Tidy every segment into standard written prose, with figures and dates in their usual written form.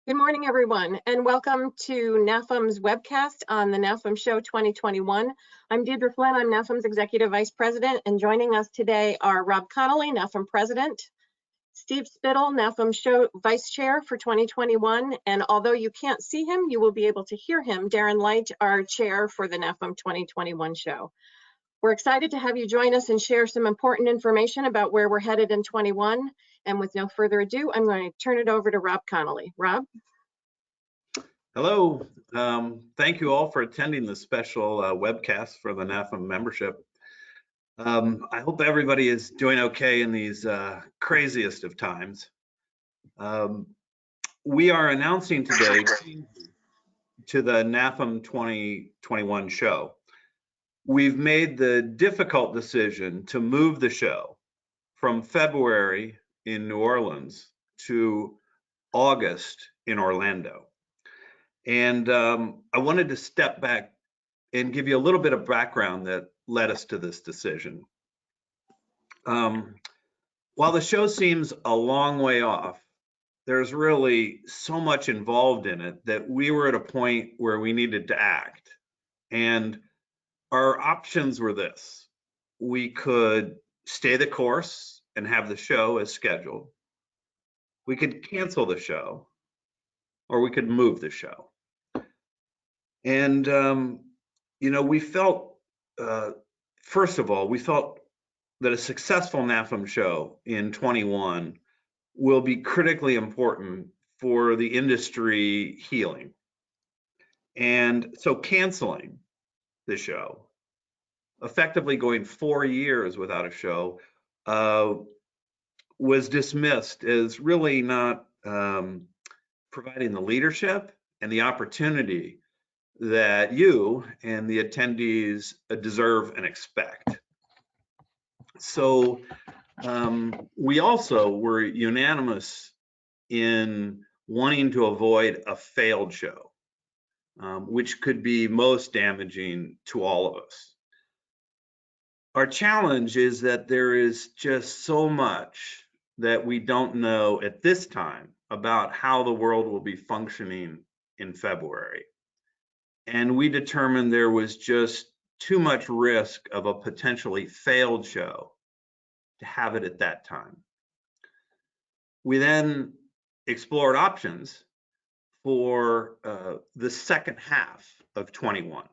Good morning, everyone, and welcome to NAFEM's webcast on the NAFEM Show 2021. I'm Deirdre Flynn, I'm NAFEM's Executive Vice President, and joining us today are Rob Connolly, NAFEM President, Steve Spittle, NAFEM Show Vice Chair for 2021, and although you can't see him, you will be able to hear him, Darren Light, our Chair for the NAFEM 2021 show. We're excited to have you join us and share some important information about where we're headed in 21. And with no further ado, I'm going to turn it over to Rob Connolly. Rob? Hello. Thank you all for attending this special webcast for the NAFEM membership. I hope everybody is doing okay in these craziest of times. We are announcing today to the NAFEM 2021 show. We've made the difficult decision to move the show from February in New Orleans to August in Orlando. And I wanted to step back and give you a little bit of background that led us to this decision. While the show seems a long way off, there's really so much involved in it that we were at a point where we needed to act. And our options were this: we could stay the course and have the show as scheduled. We could cancel the show, or we could move the show. And, we felt, first of all, we felt that a successful NAFEM show in 21 will be critically important for the industry healing. And so canceling the show, effectively going 4 years without a show, was dismissed as really not providing the leadership and the opportunity that you and the attendees deserve and expect. So we also were unanimous in wanting to avoid a failed show, which could be most damaging to all of us. Our challenge is that there is just so much that we don't know at this time about how the world will be functioning in February. And we determined there was just too much risk of a potentially failed show to have it at that time. We then explored options for the second half of 21.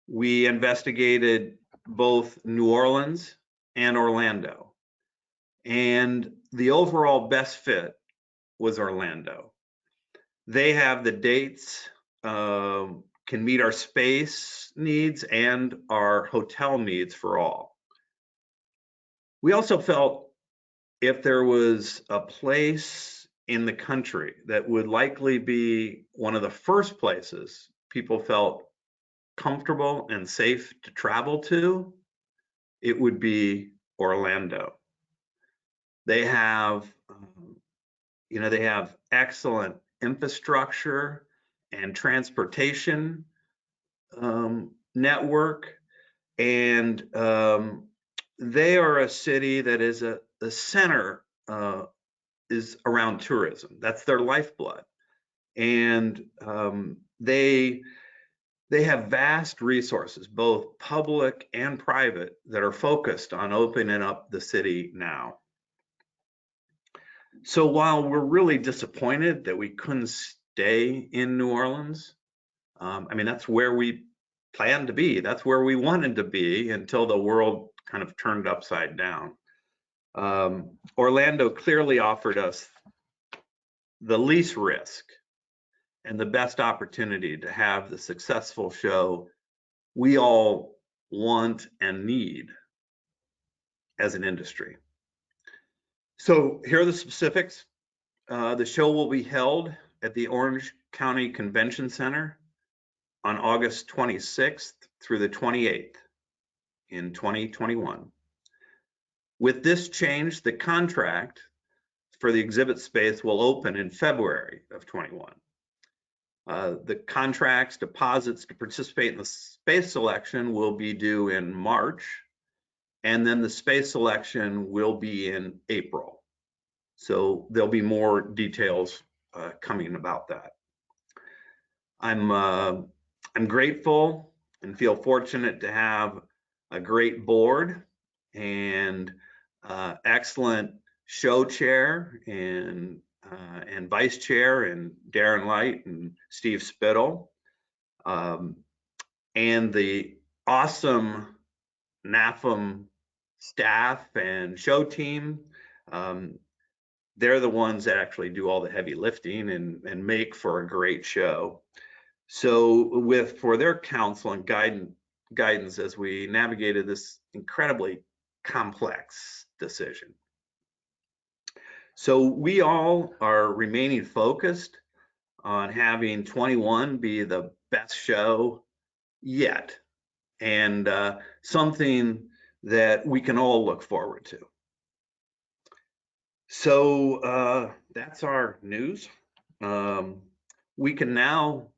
We investigated both New Orleans and Orlando, and the overall best fit was Orlando. They have the dates, can meet our space needs and our hotel needs for all. We also felt if there was a place in the country that would likely be one of the first places people felt comfortable and safe to travel to, it would be Orlando. They have, they have excellent infrastructure and transportation network, and they are a city that is the center is around tourism. That's their lifeblood, and they have vast resources, both public and private, that are focused on opening up the city now. So while we're really disappointed that we couldn't stay in New Orleans, that's where we planned to be. That's where we wanted to be until the world kind of turned upside down. Orlando clearly offered us the least risk and the best opportunity to have the successful show we all want and need as an industry. So here are the specifics. The show will be held at the Orange County Convention Center on August 26th through the 28th in 2021. With this change, the contract for the exhibit space will open in February of 21. The contract's deposits to participate in the space selection will be due in March, and then the space selection will be in April. So there'll be more details coming about that. I'm grateful and feel fortunate to have a great board and excellent show chair and vice chair and Darren Light and Steve Spittle, and the awesome NAFEM staff and show team. They're the ones that actually do all the heavy lifting and make for a great show. So for their counsel and guidance as we navigated this incredibly complex decision. So we all are remaining focused on having 21 be the best show yet, and something that we can all look forward to. So that's our news. We can now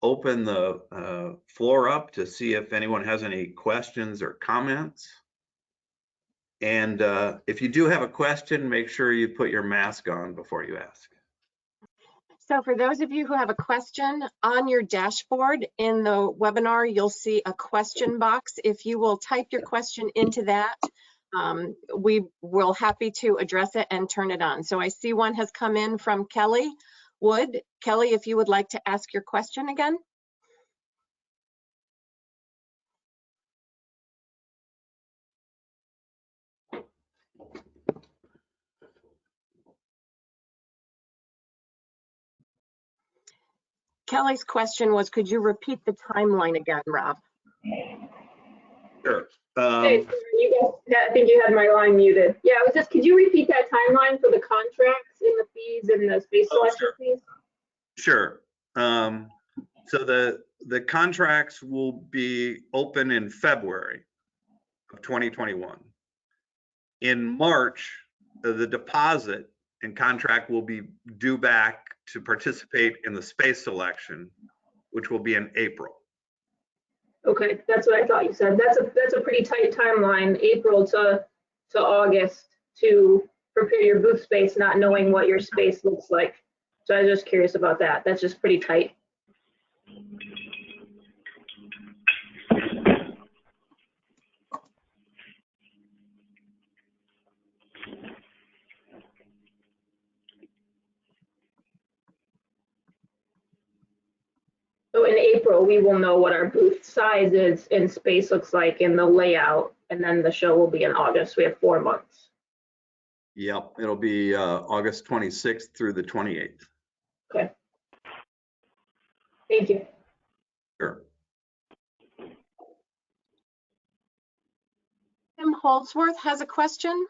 open the floor up to see if anyone has any questions or comments. And if you do have a question, make sure you put your mask on before you ask. So for those of you who have a question, on your dashboard in the webinar, you'll see a question box. If you will type your question into that, we will happy to address it and turn it on. So I see one has come in from Kelly Wood. Kelly, if you would like to ask your question again. Kelly's question was, could you repeat the timeline again, Rob? Sure. Hey, you guys, I think you had my line muted. Yeah, it was just, could you repeat that timeline for the contracts and the fees and the space selection fees? Sure. So the contracts will be open in February of 2021. In March, the deposit and contract will be due back to participate in the space selection, which will be in April. Okay, that's what I thought you said. That's a pretty tight timeline, April to August, to prepare your booth space, not knowing what your space looks like. So I was just curious about that. That's just pretty tight. So in April, we will know what our booth size is and space looks like in the layout, and then the show will be in August. We have 4 months. Yep, it'll be August 26th through the 28th. Okay. Thank you. Sure. Tim Holdsworth has a question.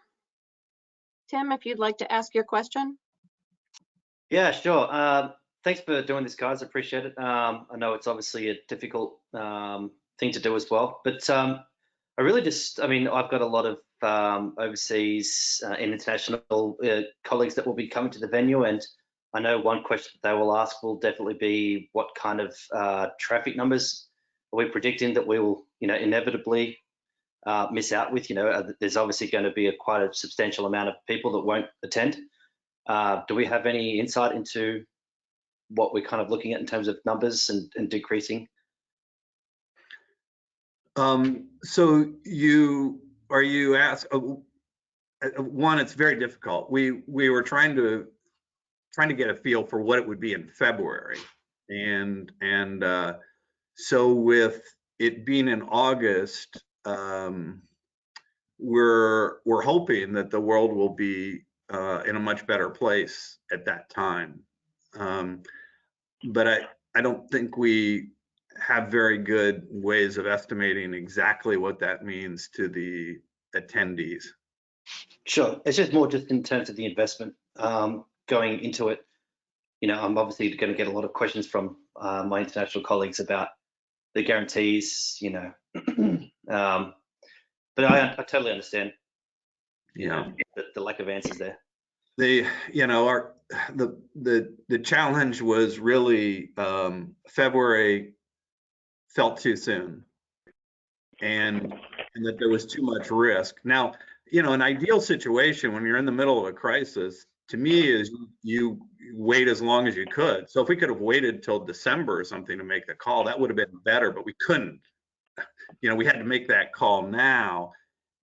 Tim, if you'd like to ask your question. Yeah, sure. Thanks for doing this, guys. I appreciate it. I know it's obviously a difficult thing to do as well, but I really just, I mean, I've got a lot of overseas and international colleagues that will be coming to the venue, and I know one question they will ask will definitely be what kind of traffic numbers are we predicting that we will, inevitably miss out with. There's obviously going to be quite a substantial amount of people that won't attend. Do we have any insight into what we're kind of looking at in terms of numbers and decreasing? So are you asked, one, it's very difficult. We were trying to get a feel for what it would be in February. And so with it being in August, we're hoping that the world will be in a much better place at that time. But I don't think we have very good ways of estimating exactly what that means to the attendees. Sure. It's just more just in terms of the investment going into it. I'm obviously going to get a lot of questions from my international colleagues about the guarantees, but I totally understand. Yeah. The lack of answers there. The challenge was really February felt too soon, and that there was too much risk. Now, an ideal situation when you're in the middle of a crisis, to me is you wait as long as you could. So if we could have waited till December or something to make the call, that would have been better, but we couldn't. We had to make that call now.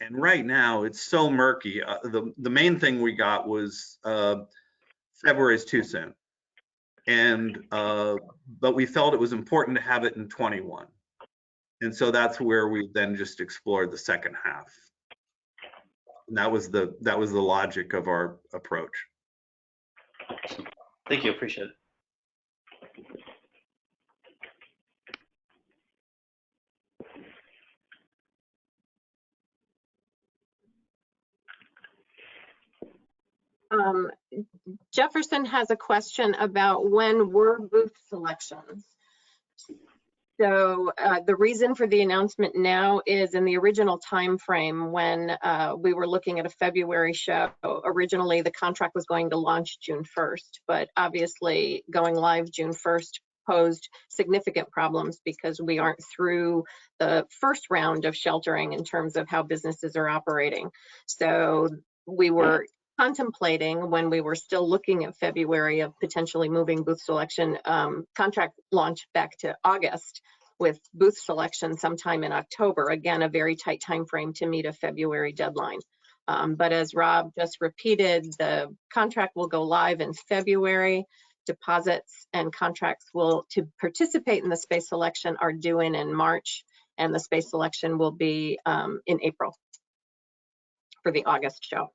And right now it's so murky. The main thing we got was February is too soon. And but we felt it was important to have it in 21. And so that's where we then just explored the second half. And that was the logic of our approach. Thank you, appreciate it. Jefferson has a question about when were booth selections. So the reason for the announcement now is in the original time frame when we were looking at a February show. Originally, the contract was going to launch June 1st, but obviously going live June 1st posed significant problems because we aren't through the first round of sheltering in terms of how businesses are operating. So we were contemplating, when we were still looking at February, of potentially moving booth selection contract launch back to August, with booth selection sometime in October. Again, a very tight time frame to meet a February deadline. But as Rob just repeated, the contract will go live in February. Deposits and contracts to participate in the space selection are due in March, and the space selection will be in April for the August show.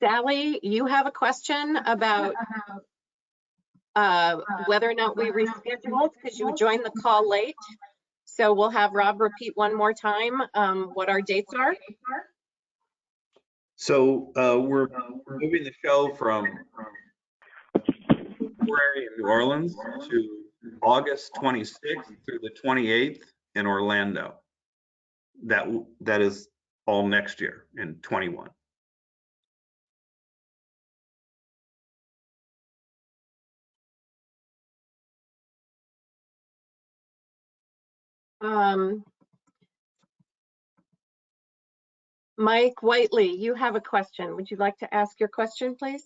Sally, you have a question about whether or not we rescheduled because you joined the call late. So we'll have Rob repeat one more time what our dates are. So we're moving the show from February in New Orleans to August 26th through the 28th in Orlando. That is all next year in 21. Mike Whiteley, you have a question. Would you like to ask your question, please?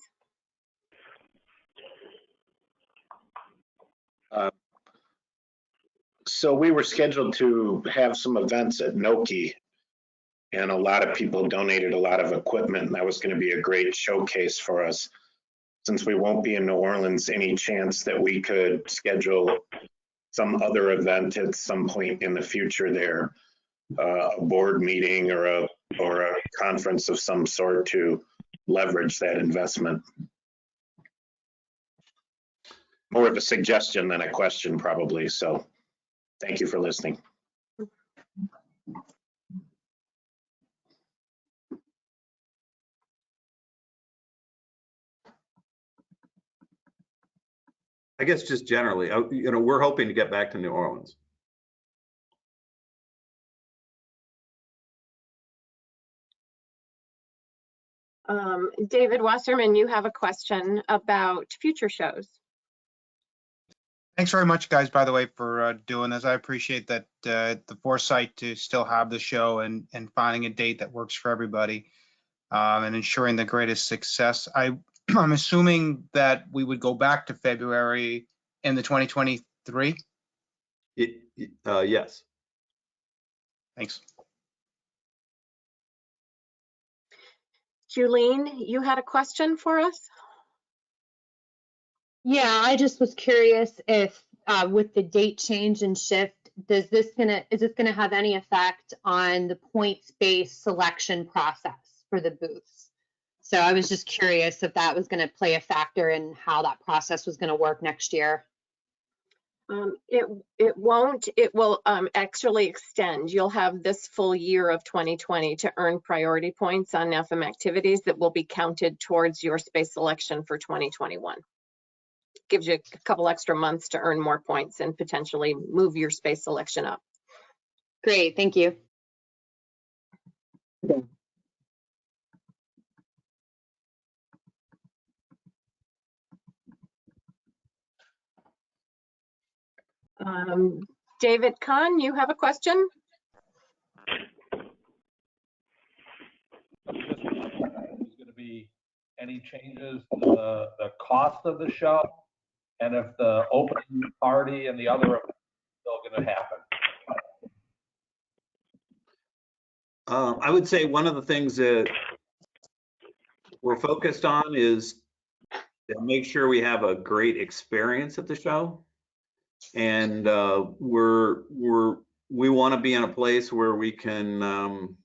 So we were scheduled to have some events at Noki, and a lot of people donated a lot of equipment, and that was going to be a great showcase for us. Since we won't be in New Orleans, any chance that we could schedule some other event at some point in the future there, a board meeting or a conference of some sort to leverage that investment? More of a suggestion than a question, probably. So thank you for listening. I guess just generally, we're hoping to get back to New Orleans. David Wasserman, you have a question about future shows. Thanks very much, guys, by the way, for doing this. I appreciate that the foresight to still have the show and finding a date that works for everybody and ensuring the greatest success. I'm assuming that we would go back to February in the 2023? Yes. Thanks. Julene, you had a question for us? Yeah, I just was curious if with the date change and shift, is this gonna have any effect on the points-based selection process for the booths? So I was just curious if that was gonna play a factor in how that process was gonna work next year. It won't. It will actually extend. You'll have this full year of 2020 to earn priority points on NAFEM activities that will be counted towards your space selection for 2021. Gives you a couple extra months to earn more points and potentially move your space selection up. Great, thank you. David Kahn, you have a question? There's going to be any changes to the cost of the show, and if the opening party and the other events are still going to happen. I would say one of the things that we're focused on is to make sure we have a great experience at the show, and we want to be in a place where we can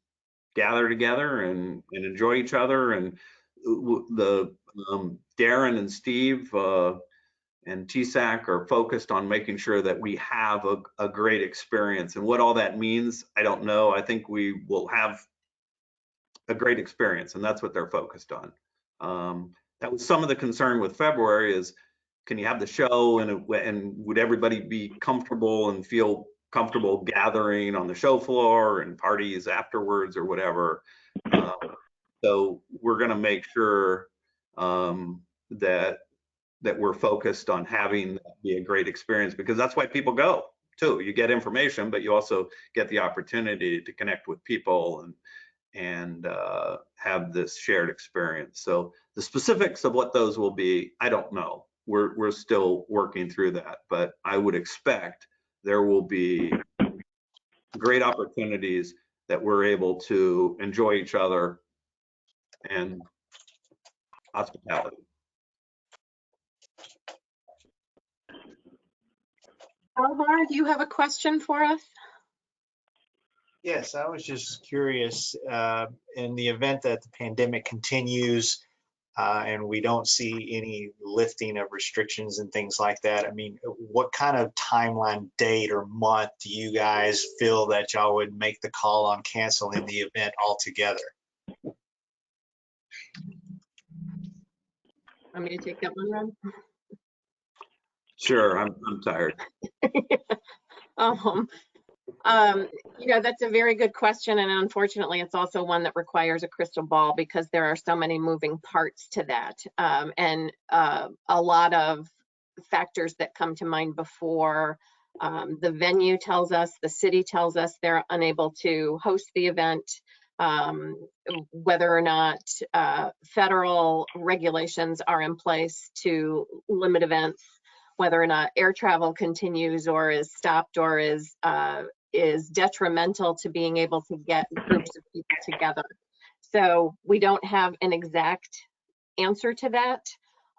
gather together and enjoy each other. And the Darren and Steve and TSAC are focused on making sure that we have a great experience. And what all that means, I don't know. I think we will have a great experience, and that's what they're focused on. That was some of the concern with February is, can you have the show and would everybody be comfortable and feel comfortable gathering on the show floor and parties afterwards or whatever. So we're going to make sure that we're focused on having that be a great experience, because that's why people go too. You get information, but you also get the opportunity to connect with people and have this shared experience. So the specifics of what those will be, I don't know. We're still working through that, but I would expect there will be great opportunities that we're able to enjoy each other and hospitality. Alvar, do you have a question for us? Yes, I was just curious, in the event that the pandemic continues and we don't see any lifting of restrictions and things like that, I mean, what kind of timeline, date, or month do you guys feel that y'all would make the call on canceling the event altogether? Want me to take that one, Rob? Sure, I'm tired. That's a very good question, and unfortunately, it's also one that requires a crystal ball because there are so many moving parts to that, and a lot of factors that come to mind before the venue tells us, the city tells us they're unable to host the event, whether or not federal regulations are in place to limit events, whether or not air travel continues or is stopped or is detrimental to being able to get groups of people together. So we don't have an exact answer to that.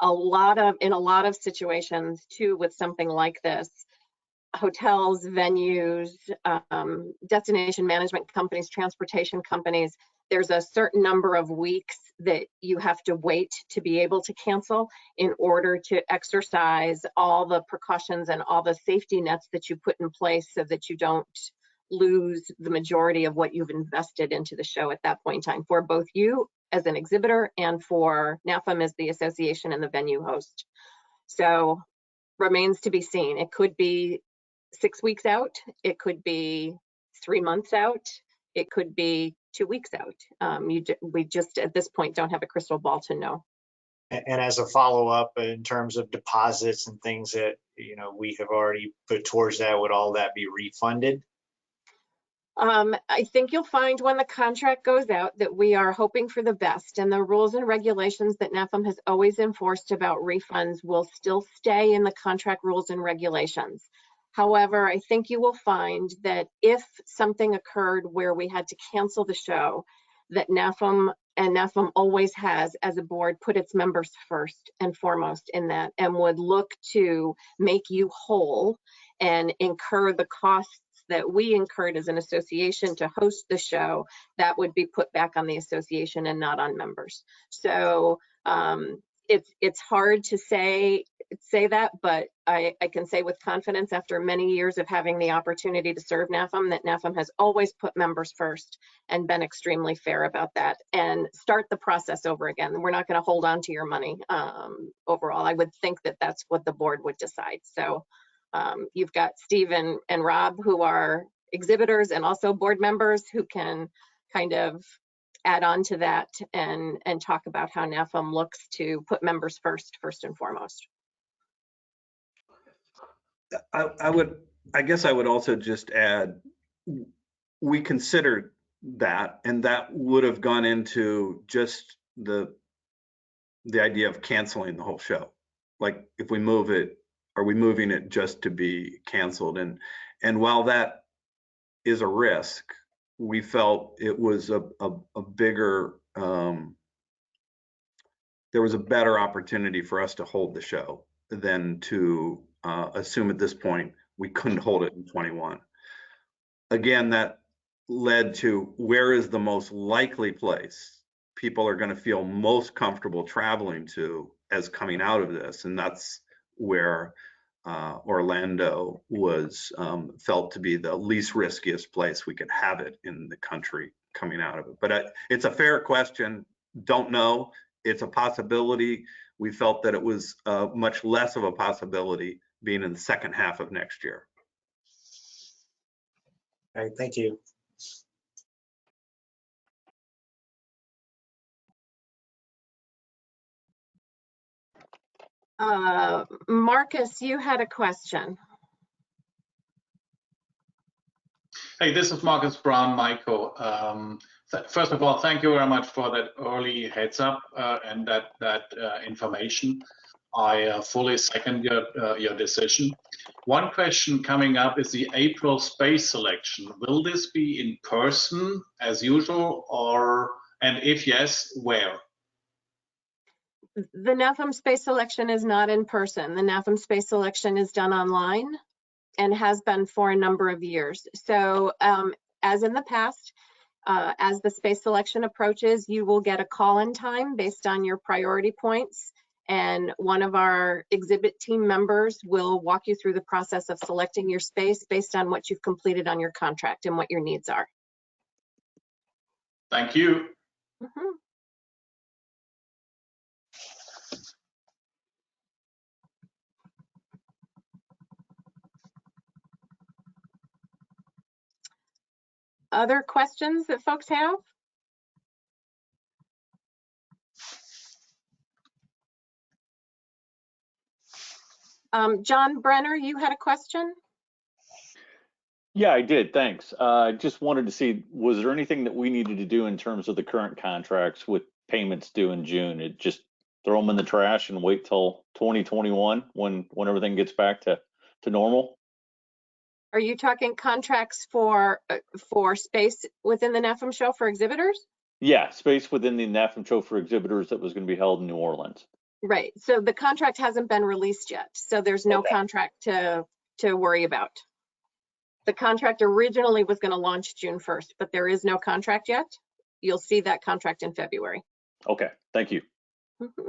In a lot of situations too, with something like this, hotels, venues, destination management companies, transportation companies, there's a certain number of weeks that you have to wait to be able to cancel in order to exercise all the precautions and all the safety nets that you put in place so that you don't lose the majority of what you've invested into the show at that point in time, for both you as an exhibitor and for NAFEM as the association and the venue host. So remains to be seen. It could be 6 weeks out. It could be 3 months out. It could be 2 weeks out. We just at this point don't have a crystal ball to know. And as a follow-up, in terms of deposits and things that we have already put towards that, would all that be refunded? I think you'll find when the contract goes out that we are hoping for the best, and the rules and regulations that NAFEM has always enforced about refunds will still stay in the contract rules and regulations. However, I think you will find that if something occurred where we had to cancel the show, that NAFEM always has, as a board, put its members first and foremost in that, and would look to make you whole and incur the costs that we incurred as an association to host the show. That would be put back on the association and not on members. So it's hard to say that, but I can say with confidence, after many years of having the opportunity to serve NAFEM, that NAFEM has always put members first and been extremely fair about that, and start the process over again. We're not going to hold on to your money overall. I would think that that's what the board would decide. So you've got Steve and Rob, who are exhibitors and also board members, who can kind of add on to that and talk about how NAFEM looks to put members first and foremost. I would I guess I would also just add, we considered that, and that would have gone into just the idea of canceling the whole show. Like, if we move it, are we moving it just to be canceled? And while that is a risk, we felt it was a bigger, there was a better opportunity for us to hold the show than to assume at this point we couldn't hold it in 21. Again, that led to where is the most likely place people are going to feel most comfortable traveling to as coming out of this, and that's where Orlando was felt to be the least riskiest place we could have it in the country coming out of it. But it's a fair question. Don't know. It's a possibility. We felt that it was much less of a possibility being in the second half of next year. All right, thank you. Marcus, you had a question. Hey, this is Marcus Brown, Michael. First of all, thank you very much for that early heads up and that information. I fully second your decision. One question coming up is the April space selection. Will this be in person as usual, and if yes, where? The NAFEM space selection is not in person. The NAFEM space selection is done online and has been for a number of years. So as in the past, as the space selection approaches, you will get a call-in time based on your priority points, and one of our exhibit team members will walk you through the process of selecting your space based on what you've completed on your contract and what your needs are. Thank you. Mm-hmm. Other questions that folks have? John Brenner, you had a question? Yeah, I did. Thanks. Just wanted to see, was there anything that we needed to do in terms of the current contracts with payments due in June? It just throw them in the trash and wait till 2021 when everything gets back to normal? Are you talking contracts for space within the NAFEM show for exhibitors? Yeah, space within the NAFEM show for exhibitors that was going to be held in New Orleans. Right. So the contract hasn't been released yet. So there's no contract to worry about. The contract originally was going to launch June 1st, but there is no contract yet. You'll see that contract in February. Okay, thank you. Mm-hmm.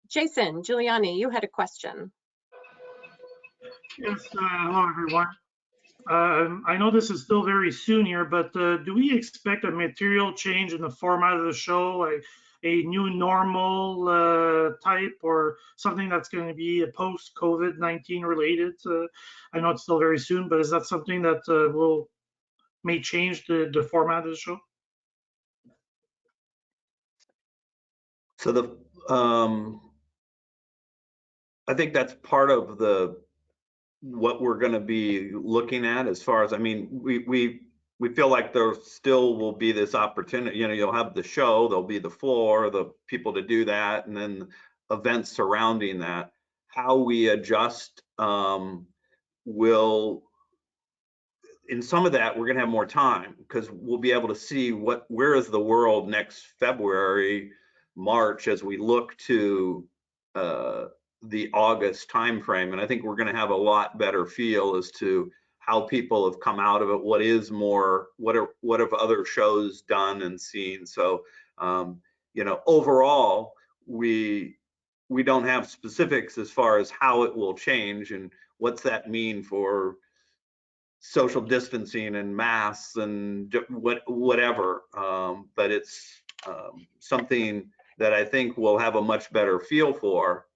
Jason Giuliani, you had a question. Yes, hello everyone. I know this is still very soon here, but do we expect a material change in the format of the show, like a new normal type, or something that's going to be a post-COVID-19 related? I know it's still very soon, but is that something that may change the format of the show? So I think that's part of what we're going to be looking at as far as, I mean, we feel like there still will be this opportunity. You know, you'll have the show, there'll be the floor, the people to do that, and then events surrounding that. How we adjust will, in some of that, we're going to have more time because we'll be able to see where is the world next February, March, as we look to the August timeframe. And I think we're going to have a lot better feel as to how people have come out of it, what have other shows done and seen. So, you know, overall, we don't have specifics as far as how it will change and what's that mean for social distancing and masks and whatever. But it's something that I think we'll have a much better feel for,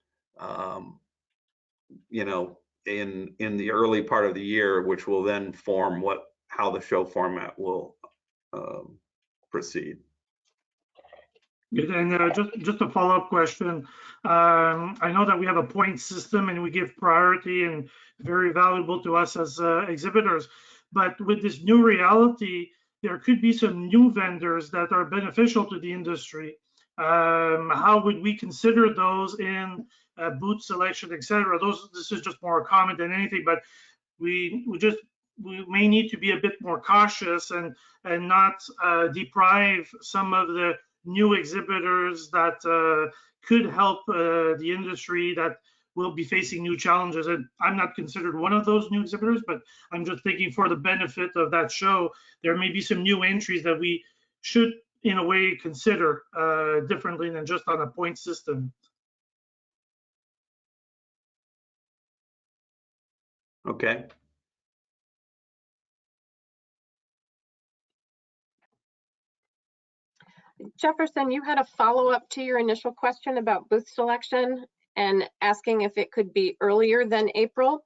you know, in the early part of the year, which will then form how the show format will proceed. Good. And just a follow-up question. I know that we have a point system and we give priority and very valuable to us as exhibitors. But with this new reality, there could be some new vendors that are beneficial to the industry. How would we consider those in booth selection, et cetera? This is just more a comment than anything, but we may need to be a bit more cautious and not deprive some of the new exhibitors that could help the industry that will be facing new challenges. And I'm not considered one of those new exhibitors, but I'm just thinking for the benefit of that show, there may be some new entries that we should, in a way, consider differently than just on a point system. Okay. Jefferson, you had a follow-up to your initial question about booth selection and asking if it could be earlier than April.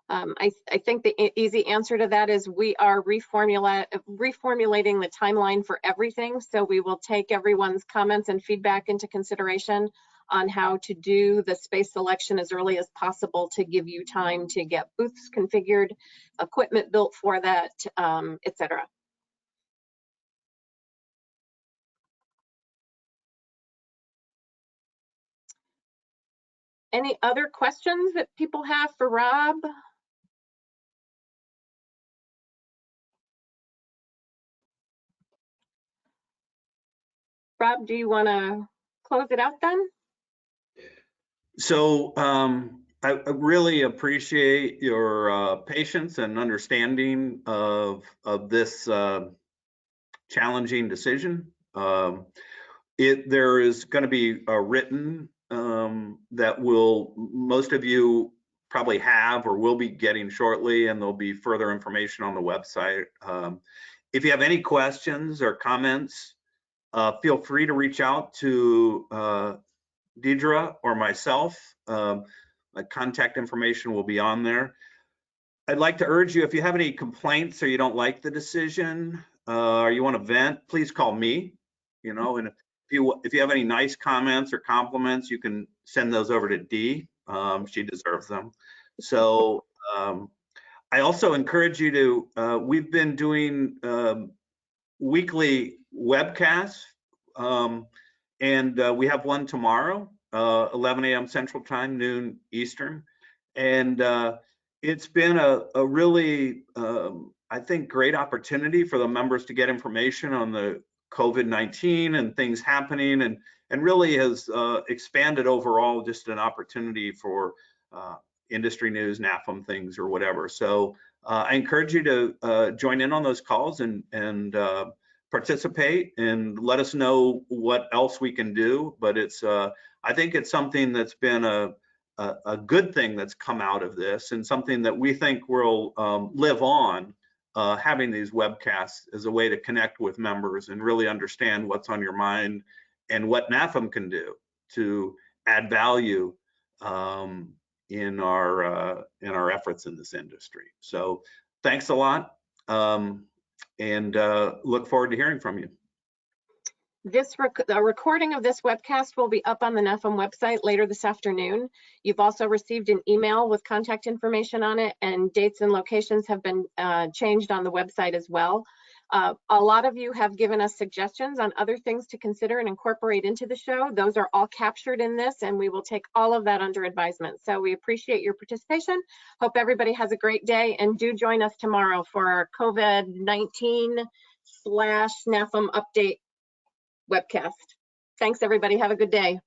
I think the easy answer to that is we are reformulating the timeline for everything. So we will take everyone's comments and feedback into consideration on how to do the space selection as early as possible to give you time to get booths configured, equipment built for that, et cetera. Any other questions that people have for Rob? Rob, do you want to close it out then? So I really appreciate your patience and understanding of this challenging decision. There is going to be a written that most of you probably have or will be getting shortly, and there'll be further information on the website. If you have any questions or comments, feel free to reach out to Deidre or myself. My contact information will be on there. I'd like to urge you, if you have any complaints or you don't like the decision, or you want to vent, please call me. And if you have any nice comments or compliments, you can send those over to Dee. She deserves them. So I also encourage you to, we've been doing weekly webcasts, and we have one tomorrow, 11 a.m. Central Time, noon Eastern. And it's been a really, I think, great opportunity for the members to get information on the COVID-19 and things happening, and really has expanded overall just an opportunity for industry news, NAFEM things or whatever. So I encourage you to join in on those calls and participate and let us know what else we can do. But it's I think it's something that's been a good thing that's come out of this, and something that we think will live on, having these webcasts as a way to connect with members and really understand what's on your mind and what NAFEM can do to add value in our efforts in this industry. So thanks a lot, and look forward to hearing from you. A recording of this webcast will be up on the NAFEM website later this afternoon. You've also received an email with contact information on it, and dates and locations have been changed on the website as well. A lot of you have given us suggestions on other things to consider and incorporate into the show. Those are all captured in this, and we will take all of that under advisement. So we appreciate your participation. Hope everybody has a great day, and do join us tomorrow for our COVID-19/NAFEM update webcast. Thanks, everybody. Have a good day.